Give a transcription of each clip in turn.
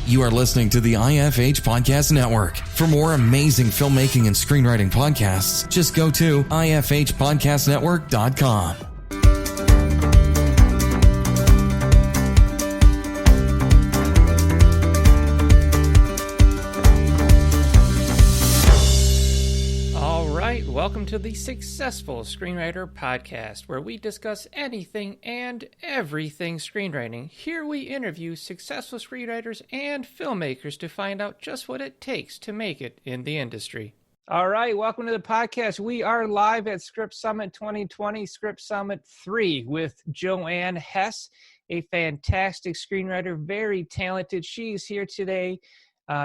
You are listening to the IFH Podcast Network. For more amazing filmmaking and screenwriting podcasts, just go to ifhpodcastnetwork.com. Welcome to the Successful Screenwriter Podcast, where we discuss anything and everything screenwriting. Here we interview successful screenwriters and filmmakers to find out just what it takes to make it in the industry. All right, welcome to the podcast. We are live at Script Summit 2020, Script Summit 3, with JoAnn Hess, a fantastic screenwriter, very talented. She's here today.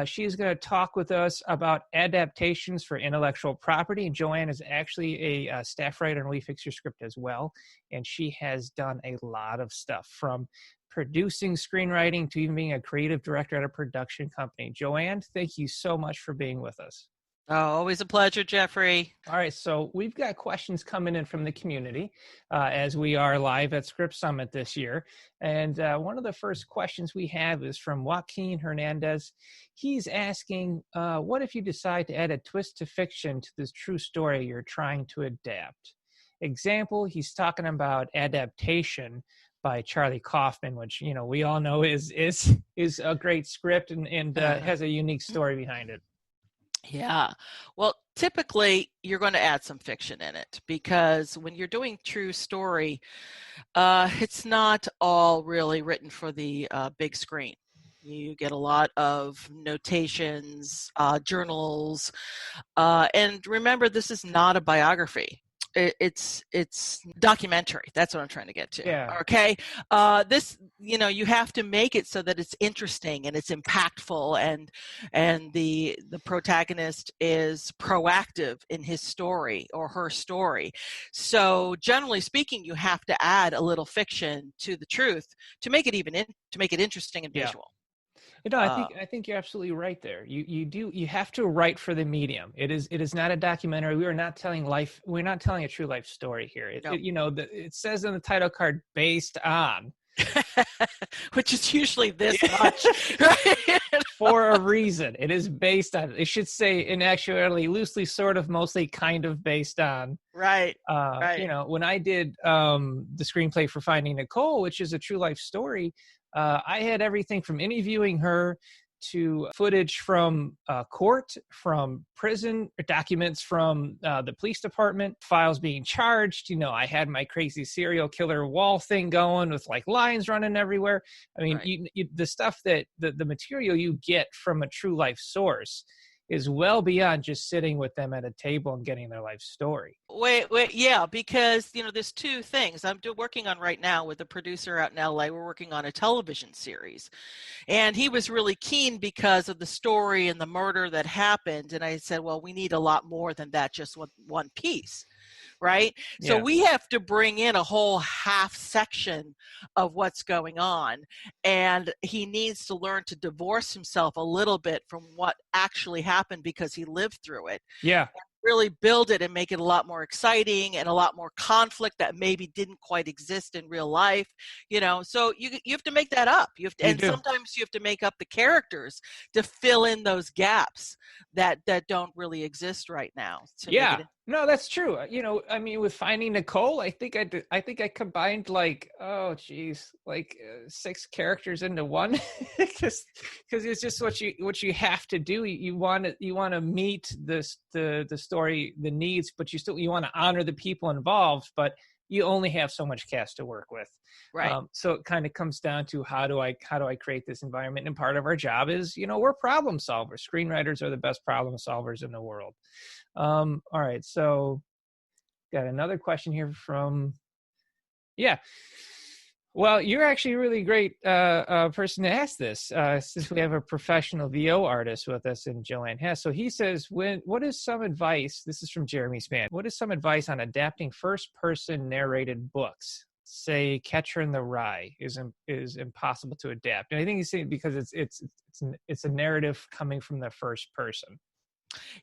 She's going to talk with us about adaptations for intellectual property. And JoAnn is actually a staff writer on We Fix Your Script as well. And she has done a lot of stuff, from producing screenwriting to even being a creative director at a production company. JoAnn, thank you so much for being with us. Oh, always a pleasure, Jeffrey. All right, so we've got questions coming in from the community as we are live at Script Summit this year. And one of the first questions we have is from Joaquin Hernandez. He's asking, what if you decide to add a twist to fiction to this true story you're trying to adapt? Example, he's talking about Adaptation by Charlie Kaufman, which, you know, we all know is a great script and has a unique story behind it. Yeah. Well, typically you're going to add some fiction in it, because when you're doing true story, it's not all really written for the big screen. You get a lot of notations, journals, and remember, this is not a biography. It's documentary. That's what I'm trying to get to. Yeah. Okay. This, you know, you have to make it so that it's interesting and it's impactful, and the protagonist is proactive in his story or her story. So generally speaking, you have to add a little fiction to the truth to make it to make it interesting and visual. You know, I think you're absolutely right there. You have to write for the medium. It is not a documentary. We are not telling life. We're not telling a true life story here. It says in the title card, based on, which is usually this much, right? For a reason. It is based on. It should say, in actuality, loosely, sort of, mostly, kind of based on. Right. Right. You know, when I did the screenplay for Finding Nicole, which is a true life story. I had everything from interviewing her to footage from court, from prison, documents from the police department, files being charged. You know, I had my crazy serial killer wall thing going with like lines running everywhere. I mean, right. The stuff that the material you get from a true life source is well beyond just sitting with them at a table and getting their life story. Wait, yeah, because, you know, there's two things I'm working on right now with a producer out in LA. We're working on a television series, and he was really keen because of the story and the murder that happened. And I said, well, we need a lot more than that, just one piece. Right? Yeah. So we have to bring in a whole half section of what's going on. And he needs to learn to divorce himself a little bit from what actually happened, because he lived through it. Yeah. Really build it and make it a lot more exciting and a lot more conflict that maybe didn't quite exist in real life, you know. So you have to make that up. Sometimes you have to make up the characters to fill in those gaps that don't really exist right now. Yeah. No, that's true. You know, I mean, with Finding Nicole, I think I combined like 6 characters into one, because it's just what you have to do. You want to meet the story, the needs, but you want to honor the people involved, but you only have so much cast to work with. Right. So it kind of comes down to how do I create this environment? And part of our job is, you know, we're problem solvers. Screenwriters are the best problem solvers in the world. All right. So got another question here from, well, you're actually a really great person to ask this, since we have a professional VO artist with us in JoAnn Hess. So he says, what is some advice, this is from Jeremy Spann, what is some advice on adapting first-person narrated books? Say Catcher in the Rye is impossible to adapt. And I think he's saying because it's a narrative coming from the first person.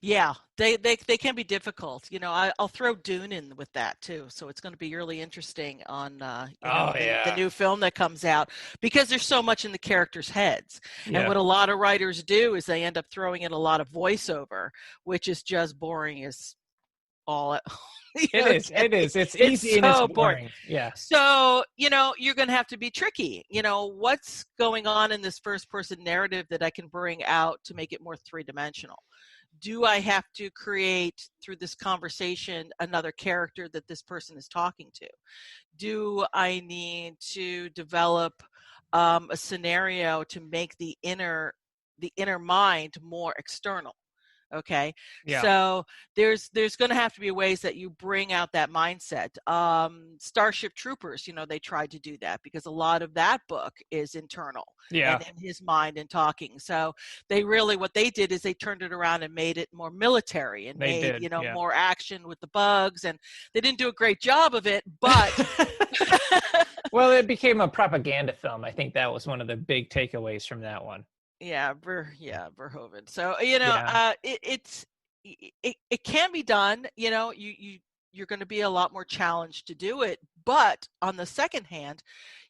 Yeah, they can be difficult. I'll throw Dune in with that too. So it's going to be really interesting on Oh the yeah. new film that comes out, because there's so much in the characters' heads. And Yeah. what a lot of writers do is they end up throwing in a lot of voiceover, which is just boring as all. It is. It is. It's It's easy and it's so boring. boring. Yeah. So, you're going to have to be tricky. What's going on in this first person narrative that I can bring out to make it more three-dimensional? Do I have to create through this conversation another character that this person is talking to? Do I need to develop a scenario to make the inner mind more external? Okay, Yeah. so there's going to have to be ways that you bring out that mindset. Starship Troopers, they tried to do that because a lot of that book is internal Yeah. and in his mind and talking. So what they did is they turned it around and made it more military and They did. Yeah. more action with the bugs, and they didn't do a great job of it, but Well, it became a propaganda film. I think that was one of the big takeaways from that one. Yeah, Verhoeven. So Yeah. it can be done. You're going to be a lot more challenged to do it. But on the second hand,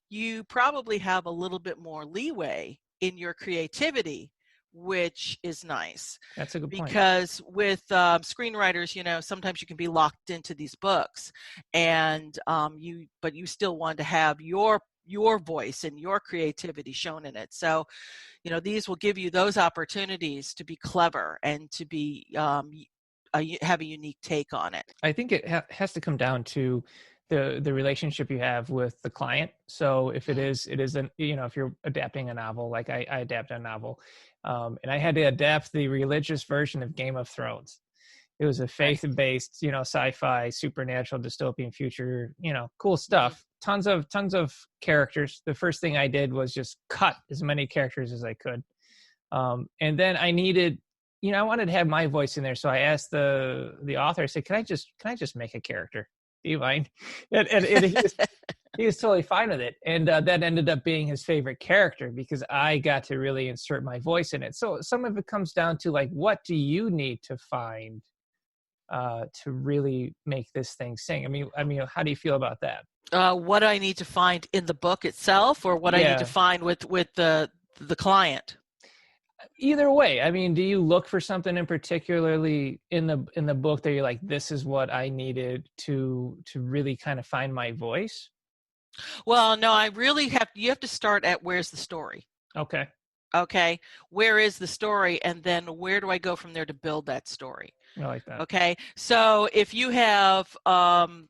you probably have a little bit more leeway in your creativity, which is nice. That's a good point. Because with screenwriters, sometimes you can be locked into these books, and but you still want to have your voice and your creativity shown in it. So these will give you those opportunities to be clever and to be have a unique take on it. I think it has to come down to the relationship you have with the client. So if it isn't, if you're adapting a novel, like I adapt a novel, and I had to adapt the religious version of Game of Thrones. It was a faith-based, sci-fi, supernatural, dystopian future, cool stuff. Mm-hmm. Tons of characters. The first thing I did was just cut as many characters as I could. And then I needed, I wanted to have my voice in there. So I asked the author, I said, can I just make a character? Do you mind? And he was totally fine with it. And that ended up being his favorite character because I got to really insert my voice in it. So some of it comes down to like, what do you need to find to really make this thing sing? I mean, how do you feel about that? What I need to find in the book itself, or what I need to find with the client? Either way. I mean, do you look for something in particularly in the book that you're like, this is what I needed to really kind of find my voice? Well, no, you have to start at where's the story. Okay, where is the story, and then where do I go from there to build that story? I like that. Okay, so if you have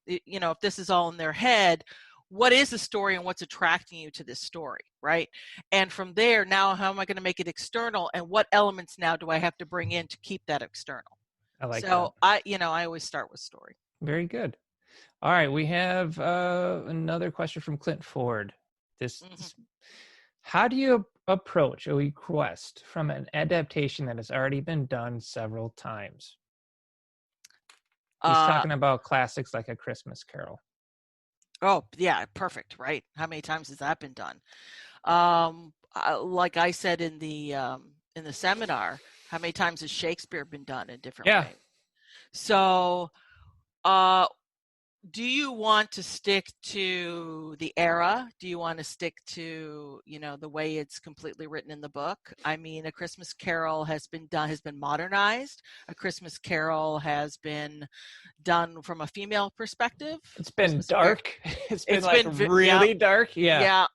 if this is all in their head, what is the story and what's attracting you to this story, right? And from there, now how am I going to make it external, and what elements now do I have to bring in to keep that external? I like that. So I always start with story. Very good. All right, we have another question from Clint Ford. How do you approach a request from an adaptation that has already been done several times? He's talking about classics like A Christmas Carol. Oh, yeah, perfect, right? How many times has that been done? Like I said in the seminar, how many times has Shakespeare been done in different ways? So, do you want to stick to the era? Do you want to stick to, the way it's completely written in the book? I mean, A Christmas Carol has been modernized. A Christmas Carol has been done from a female perspective. It's been dark. It's been really dark. Yeah.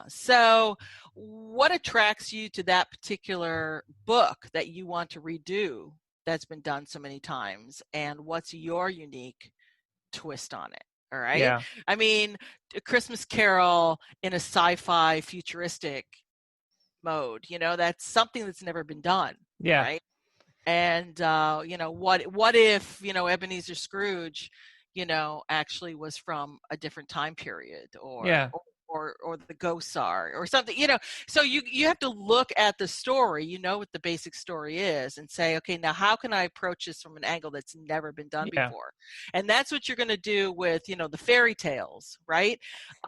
So what attracts you to that particular book that you want to redo that's been done so many times? And what's your unique twist on it? All right. Yeah. I mean, A Christmas Carol in a sci-fi futuristic mode, that's something that's never been done. Yeah. Right. And what if Ebenezer Scrooge actually was from a different time period, or the ghosts are, or something, so you have to look at the story, what the basic story is, and say, okay, now how can I approach this from an angle that's never been done before? And that's what you're going to do with the fairy tales, right?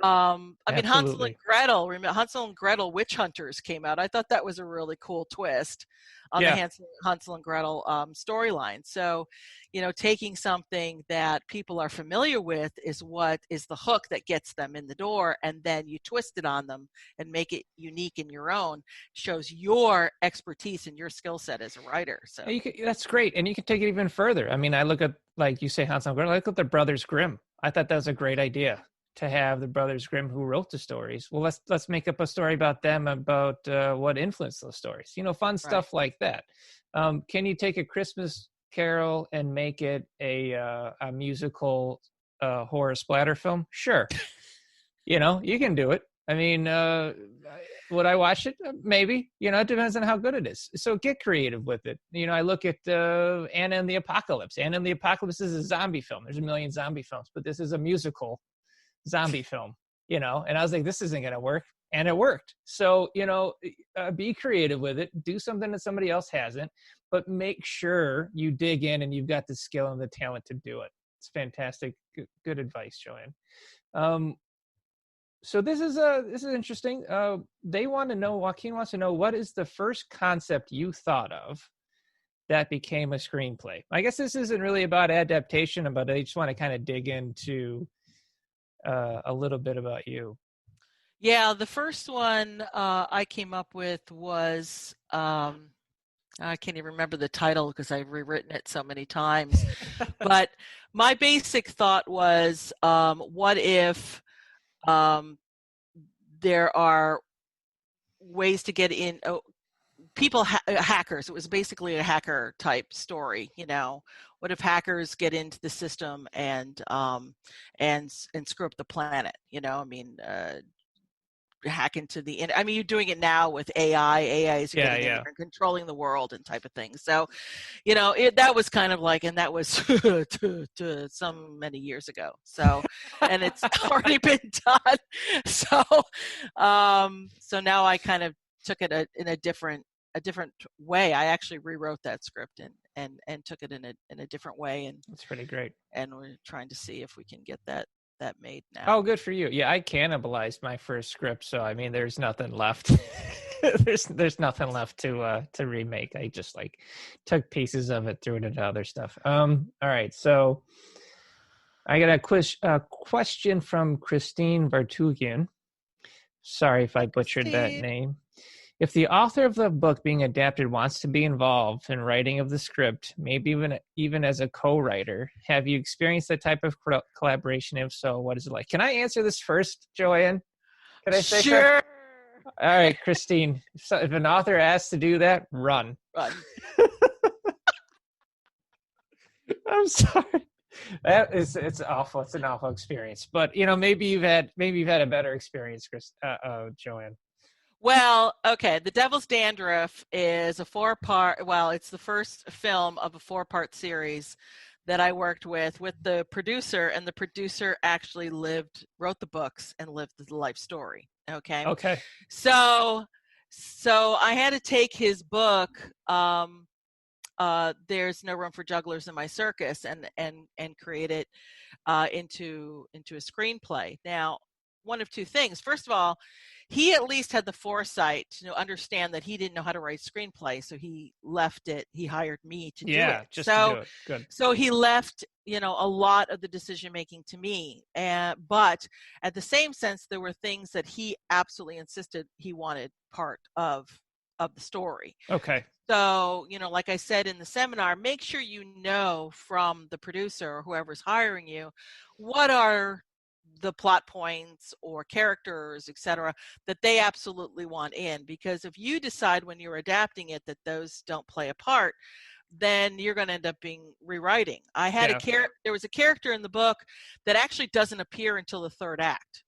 I mean, Hansel and Gretel witch hunters came out. I thought that was a really cool twist. on Yeah. the Hansel and Gretel storyline. So, taking something that people are familiar with is what is the hook that gets them in the door, and then you twist it on them and make it unique in your own, shows your expertise and your skill set as a writer. So That's great. And you can take it even further. I mean, I look at, like you say, Hansel and Gretel, I look at the Brothers Grimm. I thought that was a great idea to have the Brothers Grimm who wrote the stories. Well, let's make up a story about them, about what influenced those stories. Fun stuff like that. Can you take A Christmas Carol and make it a musical horror splatter film? Sure. You can do it. I mean, would I watch it? Maybe. It depends on how good it is. So get creative with it. I look at Anna and the Apocalypse. Anna and the Apocalypse is a zombie film. There's a million zombie films, but this is a musical zombie film, and I was like, this isn't going to work. And it worked. So, be creative with it. Do something that somebody else hasn't, but make sure you dig in and you've got the skill and the talent to do it. It's fantastic. Good advice, JoAnn. So this is interesting. Joaquin wants to know, what is the first concept you thought of that became a screenplay? I guess this isn't really about adaptation, but I just want to kind of dig into a little bit about you. Yeah, the first one I came up with was, I can't even remember the title because I've rewritten it so many times. But my basic thought was, what if there are ways to get in, hackers. It was basically a hacker type story. What if hackers get into the system and screw up the planet? Hack into you're doing it now with AI. AI is getting in there and controlling the world and type of thing. So, that was kind of like, and that was to some many years ago. So, and it's already been done. So, so now I kind of took it in a different way. I actually rewrote that script and took it in a different way. And that's pretty great. And we're trying to see if we can get that made now. Oh, good for you. Yeah, I cannibalized my first script, so I mean, there's nothing left. there's nothing left to remake. I just took pieces of it, threw it into other stuff. All right, so I got a question from Christine Vartugian. Sorry if I butchered that name. If the author of the book being adapted wants to be involved in writing of the script, maybe even as a co-writer, have you experienced that type of collaboration? If so, what is it like? Can I answer this first, JoAnn? Can I say sure? All right, Christine. If an author asks to do that, run. I'm sorry. It's awful. It's an awful experience. But maybe you've had a better experience, JoAnn. Well, okay. The Devil's Dandruff is a 4-part. Well, it's the first film of a 4-part series that I worked with the producer, and the producer actually wrote the books and lived the life story. Okay. Okay. So I had to take his book, There's No Room for Jugglers in My Circus, and create it into a screenplay. Now, one of two things. First of all, he at least had the foresight to understand that he didn't know how to write screenplay, so he left it. He hired me to do it. Just to do it. Good. So he left, a lot of the decision making to me. But at the same sense, there were things that he absolutely insisted he wanted part of the story. Okay. So, like I said in the seminar, make sure you know from the producer or whoever's hiring you, what are the plot points or characters, etc., that they absolutely want in. Because if you decide when you're adapting it that those don't play a part, then you're going to end up being rewriting. I had there was a character in the book that actually doesn't appear until the 3rd act.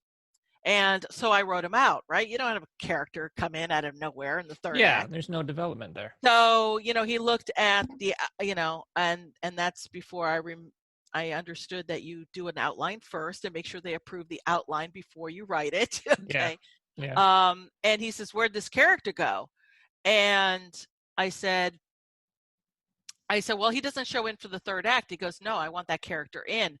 And so I wrote him out, right? You don't have a character come in out of nowhere in the 3rd act. Yeah, there's no development there. So, he looked at the, and that's before I understood that you do an outline first and make sure they approve the outline before you write it. Okay. Yeah. And he says, where'd this character go? And I said, well, he doesn't show in for the 3rd act. He goes, no, I want that character in.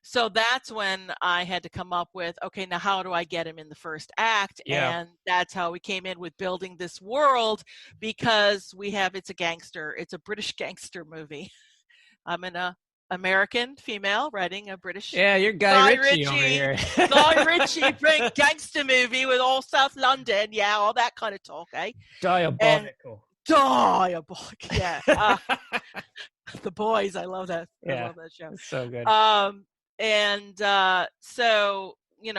So that's when I had to come up with, okay, now how do I get him in the first act? Yeah. And that's how we came in with building this world, because it's a British gangster movie. I'm an American female writing a British Yeah, you're Guy Ritchie over here. Guy Ritchie, big gangster movie with all South London, yeah, all that kind of talk, eh? Diabolical. Diabolical, yeah. The Boys, I love that. Yeah, I love that show. it's so good. So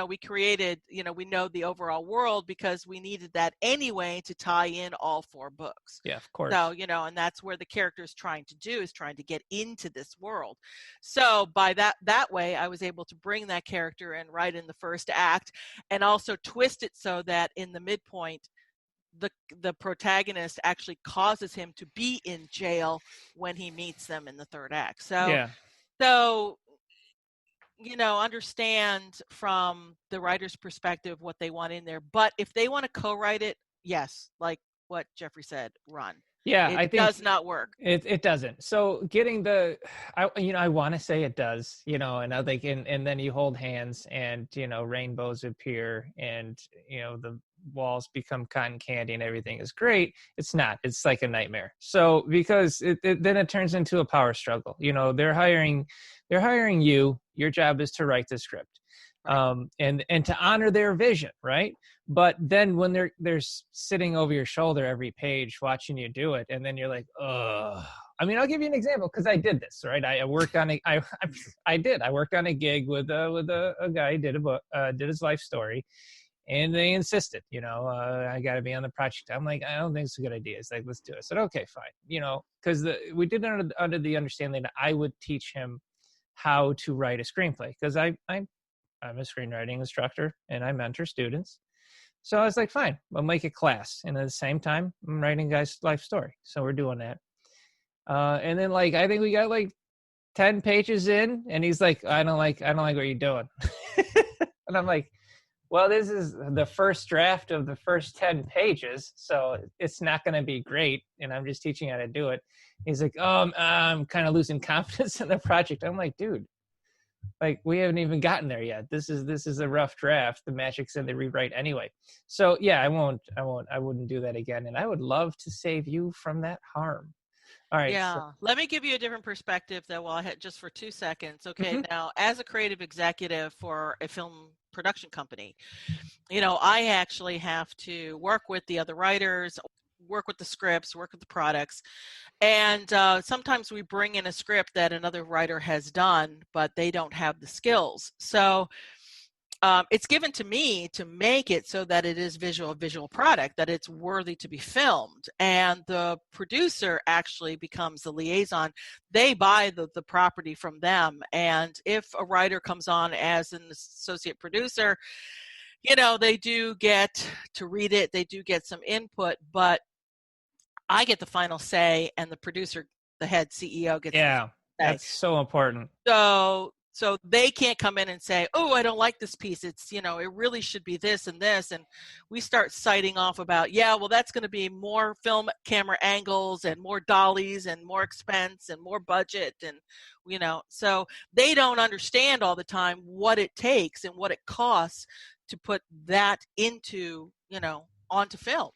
we created, we know the overall world because we needed that anyway to tie in all 4 books. Yeah, of course. So, and that's where the character is trying to get into this world. So by that way, I was able to bring that character in right in the first act, and also twist it so that in the midpoint, the protagonist actually causes him to be in jail when he meets them in the third act. So, understand from the writer's perspective what they want in there. But if they want to co-write it, yes, like what Jeffrey said, run. Yeah, I think it does not work. It doesn't. So getting I want to say it does, and I think, and then you hold hands, and rainbows appear, and the walls become cotton candy, and everything is great. It's not. It's like a nightmare. So because then it turns into a power struggle. They're hiring you. Your job is to write the script, and to honor their vision, right? But then when they're sitting over your shoulder every page watching you do it, and then you're like, ugh. I mean, I'll give you an example, because I did this, right? I worked on I worked on a gig with a guy, did his life story, and they insisted, I got to be on the project. I'm like, I don't think it's a good idea. It's like, let's do it. I said, okay, fine, because we did it under the understanding that I would teach him how to write a screenplay, because I'm a screenwriting instructor and I mentor students. So I was like, fine, we'll make a class. And at the same time, I'm writing a guy's life story. So we're doing that. And then I think we got 10 pages in, and he's like, I don't like what you're doing. And I'm like, well, this is the first draft of the first 10 pages, so it's not going to be great. And I'm just teaching how to do it. He's like, oh, I'm kind of losing confidence in the project. I'm like, dude, we haven't even gotten there yet. This is a rough draft. The magic's in the rewrite anyway. So yeah, I wouldn't do that again. And I would love to save you from that harm. All right. Yeah. So. Let me give you a different perspective though, while I had just for 2 seconds. Okay. Mm-hmm. Now, as a creative executive for a film production company, I actually have to work with the other writers, work with the scripts, work with the products. And sometimes we bring in a script that another writer has done, but they don't have the skills. So it's given to me to make it so that it is visual product, that it's worthy to be filmed. And the producer actually becomes the liaison. They buy the property from them. And if a writer comes on as an associate producer, they do get to read it. They do get some input, but I get the final say, and the producer, the head CEO, gets the final say. That's so important. So they can't come in and say, oh, I don't like this piece. It's, it really should be this and this. And we start citing off about, that's going to be more film camera angles and more dollies and more expense and more budget. And, so they don't understand all the time what it takes and what it costs to put that into, onto film.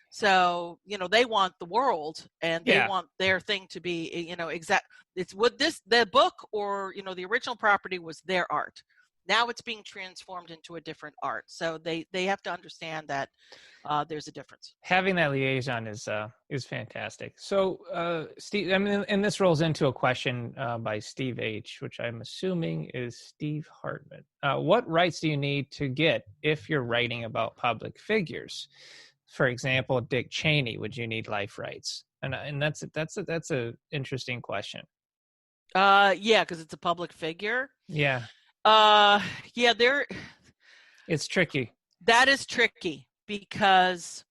So, they want the world, and they want their thing to be, exact. It's what the book or, the original property was their art. Now it's being transformed into a different art. So they have to understand that there's a difference. Having that liaison is fantastic. So, Steve, and this rolls into a question by Steve H., which I'm assuming is Steve Hartman. What rights do you need to get if you're writing about public figures? For example, Dick Cheney, would you need life rights? And that's a interesting question. Because it's a public figure. Yeah. It's tricky. That is tricky because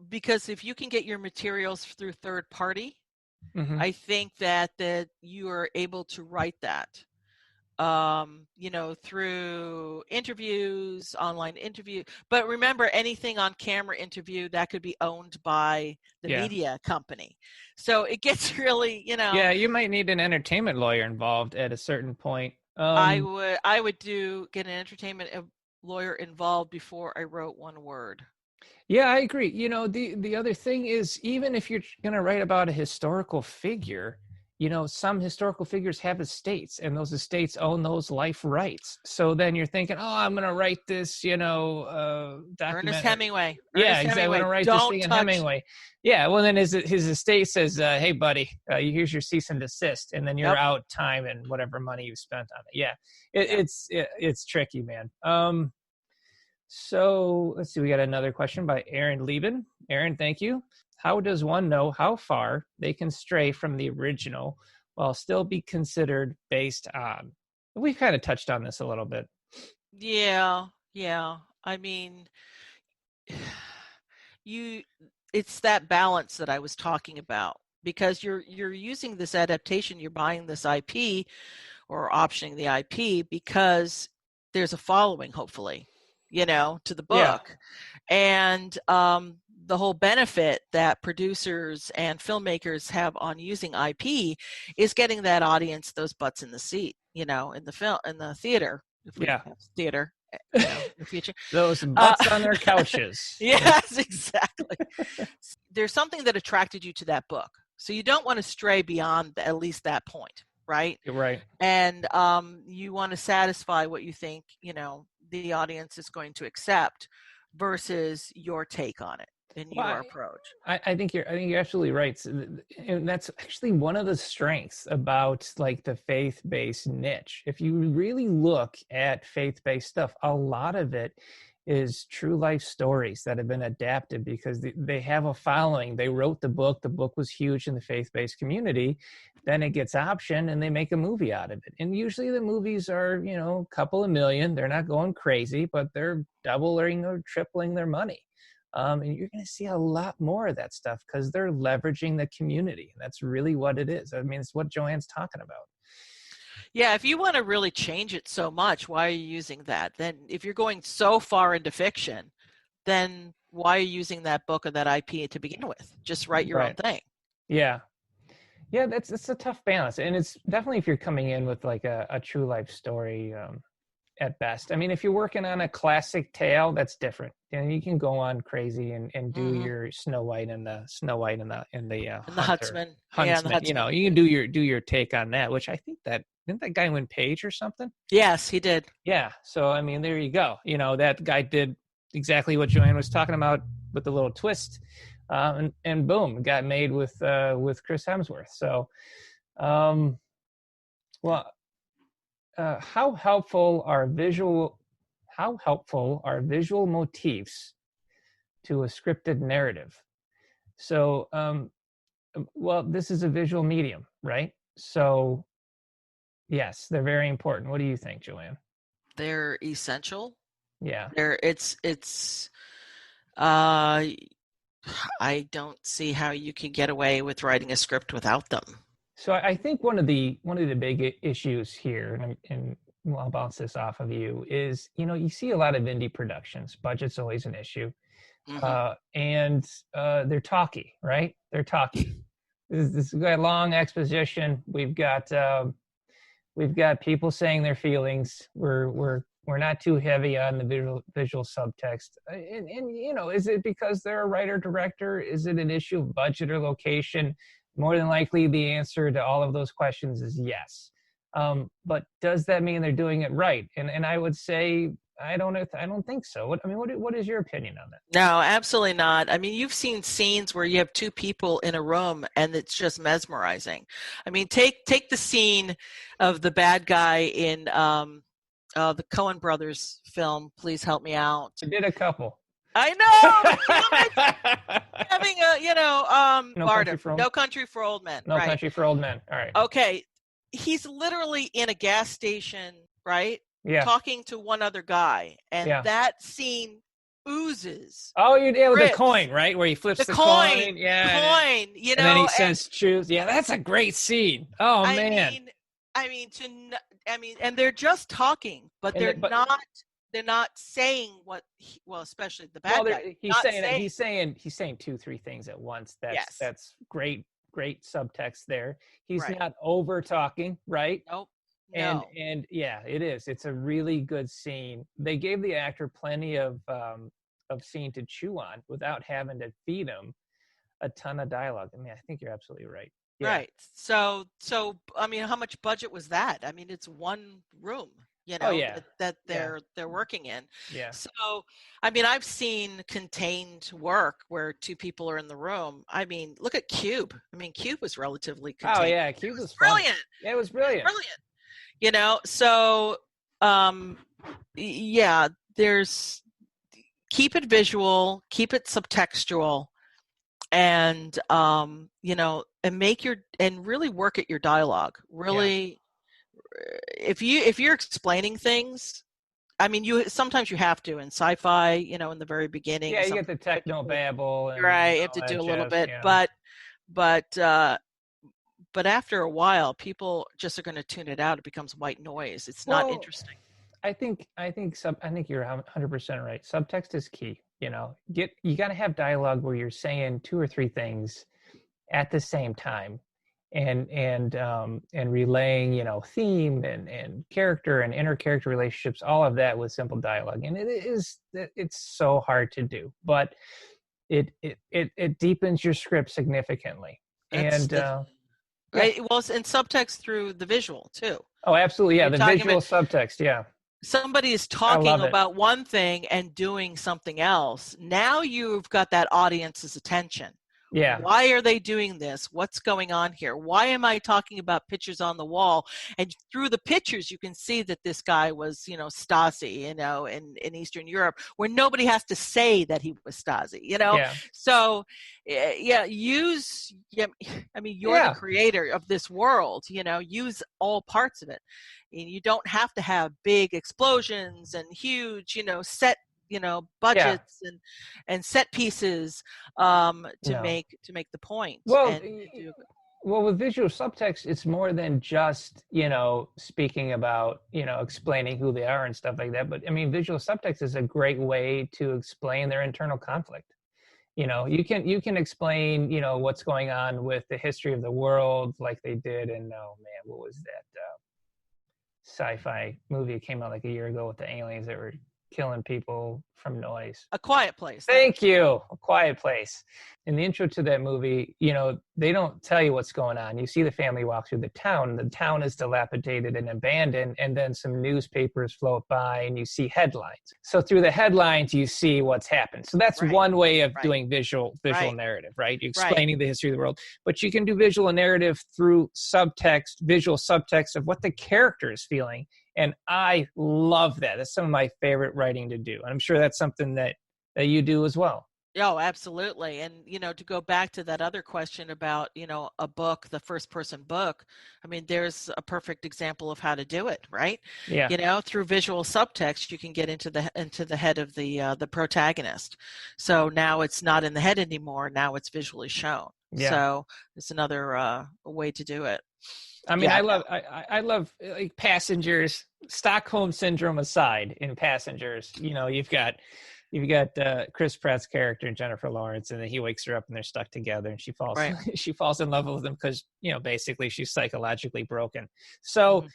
if you can get your materials through third party, mm-hmm. I think that you are able to write that. through interviews, online interview. But remember, anything on camera interview that could be owned by the media company. So it gets really, Yeah, you might need an entertainment lawyer involved at a certain point. I would get an entertainment lawyer involved before I wrote one word. Yeah, I agree. The other thing is, even if you're going to write about a historical figure, some historical figures have estates, and those estates own those life rights. So then you're thinking, oh, I'm going to write this, document. Ernest Hemingway. Yeah, exactly. I'm going to write this thing in Hemingway. Yeah, well, then his estate says, hey, buddy, here's your cease and desist, and then you're out time and whatever money you spent on it. Yeah, it's tricky, man. So let's see, we got another question by Aaron Lieben. Aaron, thank you. How does one know how far they can stray from the original while still be considered based on? We've kind of touched on this a little bit. Yeah. I mean, it's that balance that I was talking about, because you're using this adaptation, you're buying this IP or optioning the IP because there's a following, hopefully, to the book. Yeah. And the whole benefit that producers and filmmakers have on using IP is getting that audience those butts in the seat, in the theater, if we have theater, in the future. Those butts on their couches. Yes, exactly. There's something that attracted you to that book, so you don't want to stray beyond at least that point, right? You're right. And you want to satisfy what you think, the audience is going to accept versus your take on it and your approach. I think you're absolutely right. And that's actually one of the strengths about like the faith-based niche. If you really look at faith-based stuff, a lot of it is true life stories that have been adapted because they have a following. They wrote the book. The book was huge in the faith-based community. Then it gets optioned and they make a movie out of it. And usually the movies are, a couple of million. They're not going crazy, but they're doubling or tripling their money. And you're going to see a lot more of that stuff because they're leveraging the community. That's really what it is. I mean, it's what JoAnn's talking about. Yeah, if you want to really change it so much, why are you using that? Then if you're going so far into fiction, then why are you using that book or that IP to begin with? Just write your own thing. Yeah. Yeah, it's a tough balance. And it's definitely if you're coming in with like a true life story at best. I mean, if you're working on a classic tale, that's different. You can go on crazy and do your Snow White and the Huntsman. Yeah, the Huntsman. You can do your take on that, which I think didn't that guy win Page or something? Yes, he did. Yeah. So, I mean, there you go. That guy did exactly what JoAnn was talking about with the little twist. And boom, got made with Chris Hemsworth. So, how helpful are visual motifs to a scripted narrative? So, this is a visual medium, right? So, yes, they're very important. What do you think, JoAnn? They're essential. Yeah. I don't see how you can get away with writing a script without them. So I think one of the big issues here, and I'll bounce this off of you, is you see a lot of indie productions. Budget's always an issue, and they're talky, right? They're talky. This got long exposition. We've got people saying their feelings. We're not too heavy on the visual subtext. And is it because they're a writer director? Is it an issue of budget or location? More than likely, the answer to all of those questions is yes. But does that mean they're doing it right? And I would say I don't think so. What is your opinion on that? No, absolutely not. I mean, you've seen scenes where you have two people in a room and it's just mesmerizing. I mean, take the scene of the bad guy in the Coen brothers film, Please Help Me Out. I did a couple. I know. Having No Country for Old Men. No Country for Old Men. All right. Okay. He's literally in a gas station, right? Yeah. Talking to one other guy. And that scene oozes. Oh, with the coin, right? Where he flips the coin. Yeah. Coin, and then he says choose. Yeah, that's a great scene. Oh, man. And they're just talking, but And they're not saying well, especially the bad guy. He's saying 2-3 things at once. That's great subtext there. He's Right. not over talking, right? Nope. And yeah, it is. It's a really good scene. They gave the actor plenty of scene to chew on without having to feed him a ton of dialogue. I mean, I think you're absolutely right. Yeah. Right. So I mean, how much budget was that? I mean, it's one room, that they're working in. Yeah. So, I mean, I've seen contained work where 2 people are in the room. I mean, look at Cube. I mean, Cube was relatively contained. Oh yeah, Cube was brilliant. Yeah, it was brilliant. So yeah, keep it visual, keep it subtextual, and and really work at your dialogue. Really, if you're explaining things, I mean, sometimes you have to in sci-fi, in the very beginning. Yeah, you get the techno babble, and right? You have to do a little bit, but after a while, people just are going to tune it out. It becomes white noise. It's not interesting. I think you're 100% right. Subtext is key. You got to have dialogue where you're saying 2 or 3 things at the same time, and relaying theme and character and inner character relationships, all of that with simple dialogue. And it's so hard to do, but it deepens your script significantly. Right. Well, and subtext through the visual too. Oh, absolutely. Yeah, the visual subtext. Yeah. Somebody is talking about one thing and doing something else. Now you've got that audience's attention. Yeah. Why are they doing this? What's going on here? Why am I talking about pictures on the wall? And through the pictures, you can see that this guy was, Stasi, in Eastern Europe, where nobody has to say that he was Stasi, Yeah. So, you're the creator of this world, use all parts of it. And you don't have to have big explosions and huge, set budgets and set pieces to make the point. Well, with visual subtext, it's more than just speaking about explaining who they are and stuff like that. But I mean, visual subtext is a great way to explain their internal conflict. You can explain what's going on with the history of the world, like they did in what was that sci-fi movie that came out like a year ago with the aliens that were killing people from noise. A Quiet Place. Thank you. A Quiet Place. In the intro to that movie, they don't tell you what's going on. You see the family walk through the town. The town is dilapidated and abandoned, and then some newspapers float by and you see headlines. So through the headlines, you see what's happened. So that's one way of doing visual narrative, right? You're explaining the history of the world. But you can do visual narrative through visual subtext of what the character is feeling. And I love that. That's some of my favorite writing to do. I'm sure that's something that you do as well. Oh, absolutely. And, to go back to that other question about, a book, the first person book, I mean, there's a perfect example of how to do it, right? Yeah. Through visual subtext, you can get into the head of the protagonist. So now it's not in the head anymore. Now it's visually shown. Yeah. So it's another way to do it. I mean, I love like Passengers, Stockholm Syndrome aside. In Passengers, you've got Chris Pratt's character and Jennifer Lawrence, and then he wakes her up and they're stuck together, and she falls in love with him because basically she's psychologically broken. So,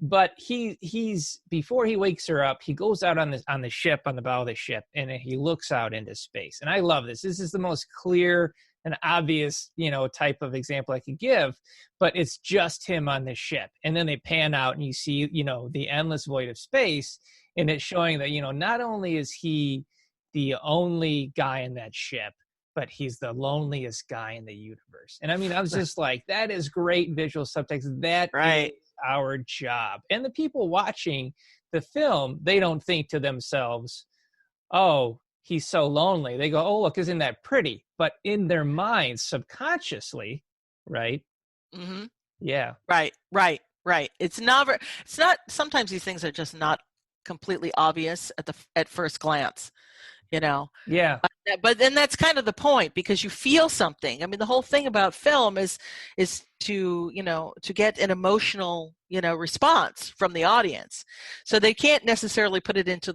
but he's before he wakes her up, he goes out on the ship, on the bow of the ship, and he looks out into space. And I love this. This is the most clear and obvious, type of example I could give, but it's just him on the ship. And then they pan out and you see, the endless void of space, and it's showing that, not only is he the only guy in that ship, but he's the loneliest guy in the universe. And I mean, I was just like, that is great visual subtext. That is our job. And the people watching the film, they don't think to themselves, oh, he's so lonely. They go, oh, look, isn't that pretty? But in their minds, subconsciously, right? Mm-hmm. Yeah. Right. It's not, sometimes these things are just not completely obvious at first glance. you know. Yeah. But then that's kind of the point, because you feel something. I mean, the whole thing about film is to, to get an emotional, response from the audience. So they can't necessarily put it into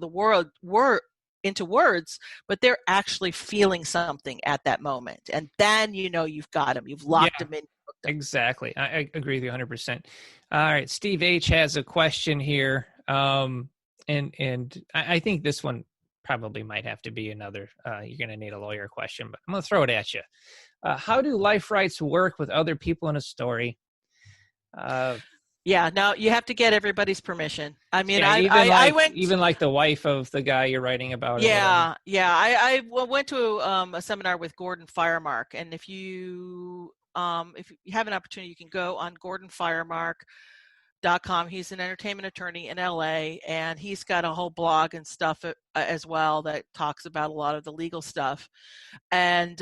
into words, but they're actually feeling something at that moment. And then, you've got them, you've locked them in. Exactly. I agree with you 100%. All right. Steve H has a question here. And I think this one probably might have to be another, you're going to need a lawyer question, but I'm going to throw it at you. How do life rights work with other people in a story? Yeah, no, you have to get everybody's permission. I mean, I went even like the wife of the guy you're writing about. Yeah, yeah. I went to a seminar with Gordon Firemark, and if you have an opportunity, you can go on GordonFiremark.com. He's an entertainment attorney in LA, and he's got a whole blog and stuff as well that talks about a lot of the legal stuff. And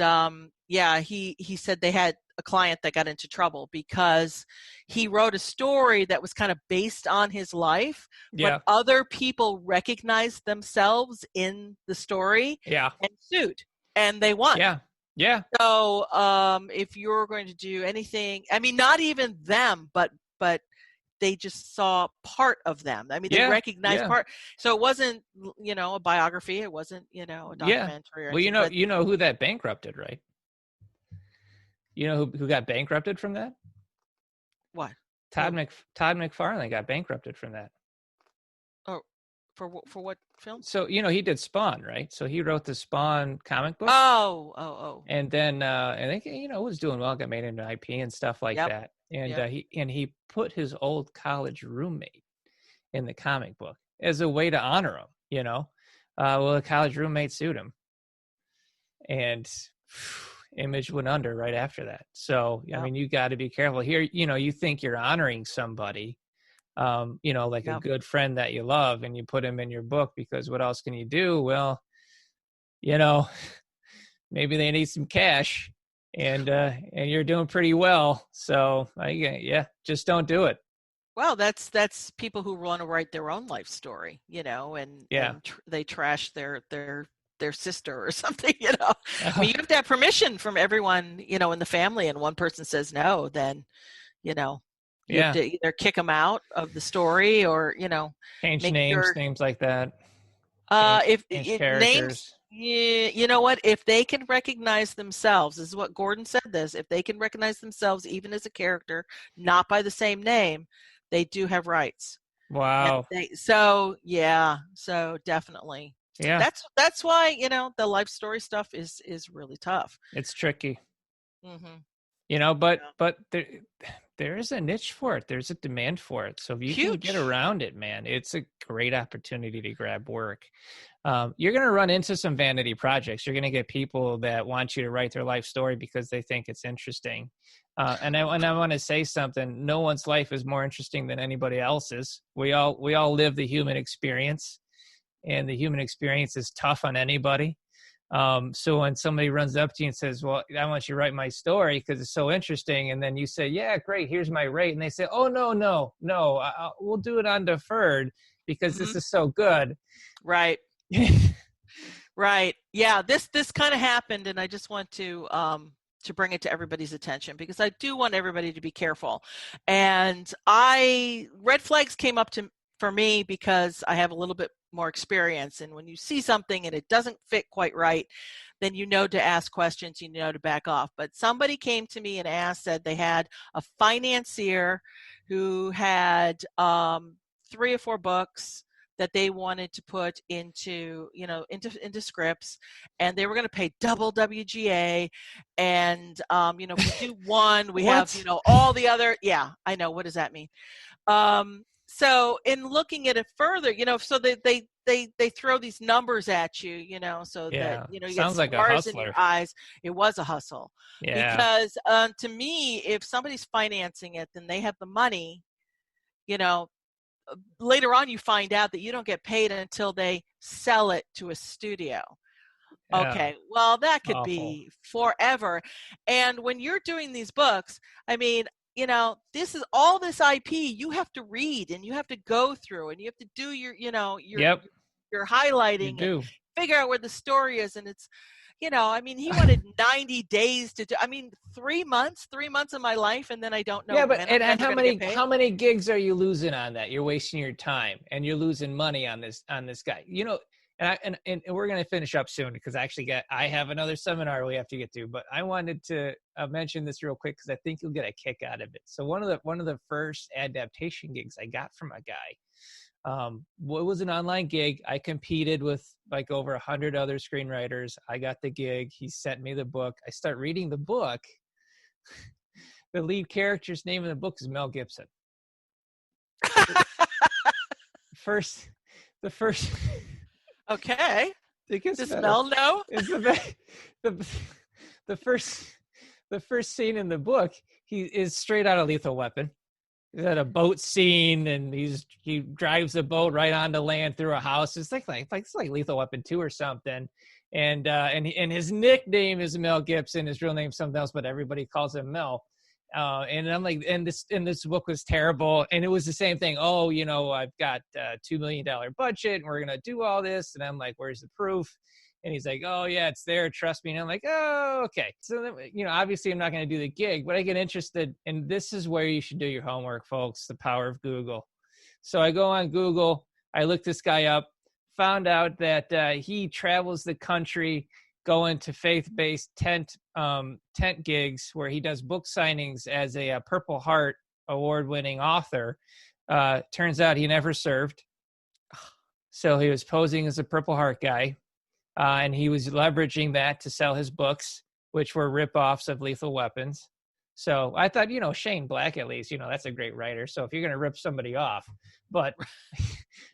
he said they had a client that got into trouble because he wrote a story that was kind of based on his life, but other people recognized themselves in the story and sued, and they won. Yeah. So if you're going to do anything, I mean, not even them, but they just saw part of them. I mean, they recognized part. So it wasn't, a biography. It wasn't, a documentary. Or well, you know who that bankrupted, right? You know who got bankrupted from that? What? Todd McFarlane got bankrupted from that. Oh, for what film? So, he did Spawn, right? So he wrote the Spawn comic book. Oh. And then, I think, it was doing well, got made into IP and stuff like that. And he put his old college roommate in the comic book as a way to honor him, well, a college roommate sued him. And Image went under right after that. So, I mean, you got to be careful here. You think you're honoring somebody, like a good friend that you love, and you put him in your book because what else can you do? Well, maybe they need some cash, and you're doing pretty well. So, just don't do it. Well, that's people who want to write their own life story, and they trash their sister or something, I mean, you have to have permission from everyone, in the family, and one person says no, then, you have to either kick them out of the story or, change names, things like that. Change characters. You know what? If they can recognize themselves, this is what Gordon said if they can recognize themselves even as a character, not by the same name, they do have rights. Wow. So definitely. Yeah. That's why, the life story stuff is really tough. It's tricky. Mm-hmm. But there is a niche for it. There's a demand for it. So if you can get around it, man, it's a great opportunity to grab work. You're going to run into some vanity projects. You're going to get people that want you to write their life story because they think it's interesting. And I want to say something. No one's life is more interesting than anybody else's. We all live the human experience. And the human experience is tough on anybody. So when somebody runs up to you and says, well, I want you to write my story because it's so interesting. And then you say, yeah, great, here's my rate. And they say, oh, no, we'll do it on deferred because this is so good. Right. Right. Yeah, this kind of happened. And I just want to bring it to everybody's attention because I do want everybody to be careful. And red flags came up for me because I have a little bit more experience, and when you see something and it doesn't fit quite right, then to ask questions, to back off. But somebody came to me and said they had a financier who had 3 or 4 books that they wanted to put into scripts, and they were going to pay double WGA, and if we do one, we have all the other. Yeah, I know. What does that mean? So in looking at it further, so they throw these numbers at you, so that, you sounds get like a stars in hustler. your eyes. It was a hustle. Yeah. Because to me, if somebody's financing it, then they have the money, later on you find out that you don't get paid until they sell it to a studio. Yeah. Okay, well, that could Awful. be forever. And when you're doing these books, I mean, this is all this IP you have to read and you have to go through and you have to do your highlighting. You do. figure out where the story is. And it's, you know, I mean, he wanted 90 days to do, I mean, 3 months of my life, and then I don't know. Yeah, but when and I'm gonna get paid. how many gigs are you losing on that? You're wasting your time, and you're losing money on this guy. You know, and we're gonna finish up soon because I have another seminar we have to get to. But I wanted to mention this real quick because I think you'll get a kick out of it. So one of the first adaptation gigs I got from a guy. It was an online gig. I competed with like over 100 other screenwriters. I got the gig. He sent me the book. I start reading the book. The lead character's name in the book is Mel Gibson. the first. Okay. Does Mel know? The first scene in the book, he is straight out of Lethal Weapon. He's at a boat scene, and he drives the boat right onto land through a house. It's like Lethal Weapon 2 or something. And his nickname is Mel Gibson. His real name's something else, but everybody calls him Mel. And I'm like, and this book was terrible. And it was the same thing. Oh, you know, I've got a $2 million budget, and we're gonna do all this. And I'm like, where's the proof? And he's like, oh yeah, it's there. Trust me. And I'm like, oh, okay. So then, you know, obviously I'm not going to do the gig, but I get interested. And this is where you should do your homework, folks. The power of Google. So I go on Google. I look this guy up. Found out that he travels the country going to faith-based tent gigs where he does book signings as a Purple Heart award-winning author. Turns out he never served. So he was posing as a Purple Heart guy. And he was leveraging that to sell his books, which were ripoffs of Lethal Weapons. So I thought, you know, Shane Black, at least, you know, that's a great writer. So if you're going to rip somebody off, but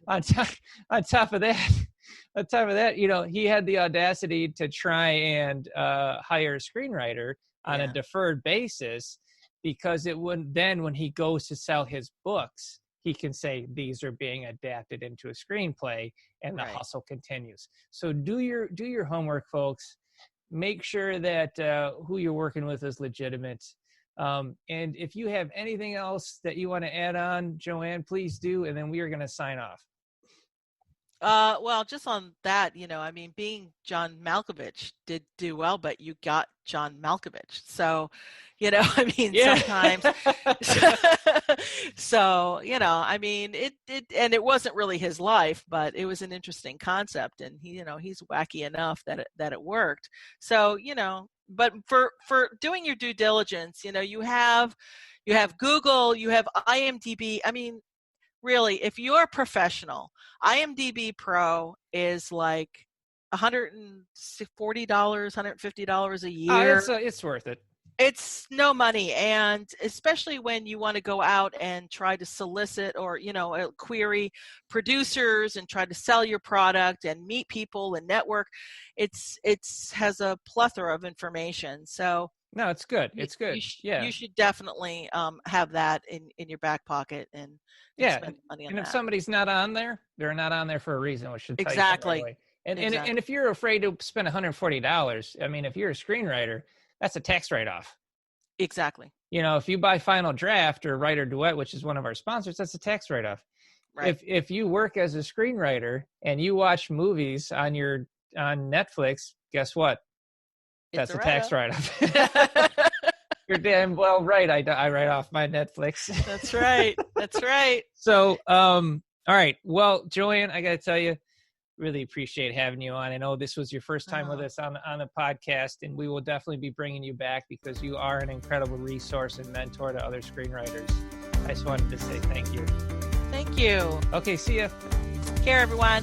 on top of that, you know, he had the audacity to try and hire a screenwriter on a deferred basis, because it wouldn't, then when he goes to sell his books, he can say these are being adapted into a screenplay, and the hustle continues. So do your homework, folks. Make sure that who you're working with is legitimate. And if you have anything else that you want to add on, JoAnn, please do, and then we are going to sign off. Well, just on that, you know, I mean, being John Malkovich did do well, but you got John Malkovich. So, you know, I mean, sometimes, so, you know, I mean, and it wasn't really his life, but it was an interesting concept, and he, you know, he's wacky enough that it worked. So, you know, but for doing your due diligence, you know, you have Google, you have IMDb. I mean, really, if you're a professional, IMDb Pro is like $140, $150 a year. It's worth it. It's no money, and especially when you want to go out and try to solicit or, you know, query producers and try to sell your product and meet people and network. It's has a plethora of information. So no, it's good. It's good. You should definitely have that in your back pocket and spend money on that. And if somebody's not on there, they're not on there for a reason, which should tell exactly. You right away. And if you're afraid to spend $140, I mean, if you're a screenwriter, that's a tax write-off. Exactly. You know, if you buy Final Draft or Writer Duet, which is one of our sponsors, that's a tax write-off. Right. If you work as a screenwriter and you watch movies on Netflix, guess what? That's a tax write-off. You're damn well right. I write off my Netflix. That's right. That's right. So, all right. Well, JoAnn, I got to tell you, really appreciate having you on. I know this was your first time with us on the podcast, and we will definitely be bringing you back because you are an incredible resource and mentor to other screenwriters. I just wanted to say thank you. Thank you. Okay, see ya. Take care, everyone.